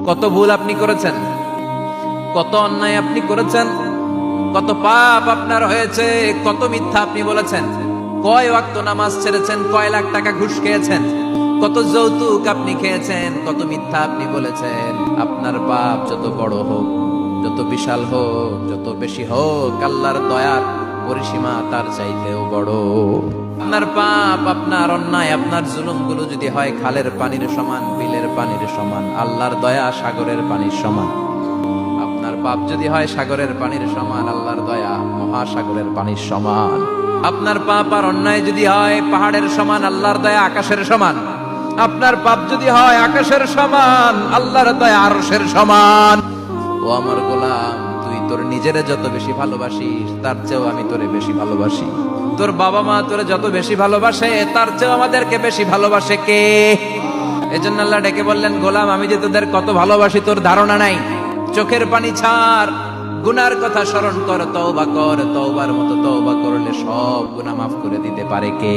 কত ভুল আপনি করেছেন, কত অন্যায় আপনি করেছেন, কত পাপ আপনার হয়েছে, কত মিথ্যা আপনি বলেছেন, কয় ওয়াক্ত নামাজ ছেড়েছেন, কয় লাখ টাকা ঘুষ খেয়েছেন, কত যৌতুক আপনি খেয়েছেন, কত মিথ্যা আপনি বলেছেন। আপনার পাপ যত বড় হোক, যত বিশাল হোক, যত বেশি হোক, আল্লাহর দয়ার পরিসীমা তার চাইতেও বড়। আপনার পাপ, আপনার অন্যায়, আপনার জুলুমগুলো যদি হয় খালের পানির সমান, বিলের পানির সমান, আল্লাহর দয়া সাগরের পানির সমান। আপনার পাপ যদি হয় সাগরের পানির সমান, আল্লাহর দয়া মহাসাগরের পানির সমান। আপনার পাপ আর অন্যায় যদি হয় পাহাড়ের সমান, আল্লাহর দয়া আকাশের সমান। আপনার পাপ যদি হয় আকাশের সমান, আল্লাহর দয়া আরশের সমান। ও আমার গোলাম, তুই তোর নিজেরে যত বেশি ভালোবাসিস, তার চেয়েও আমি তোরে বেশি ভালোবাসি। তোর বাবা মা তোরে যত বেশি ভালোবাসে, তার চেয়েও আমাদেরকে বেশি ভালোবাসে কে? এজন্য আল্লাহ ডেকে বললেন, গোলাম আমি যে তোদের কত ভালোবাসি তোর ধারণা নাই। চোখের পানি ছাড়, গুনার কথা স্মরণ কর, তওবা কর। তওবার মতো তওবা করলে সব গুনাহ মাফ করে দিতে পারে কে?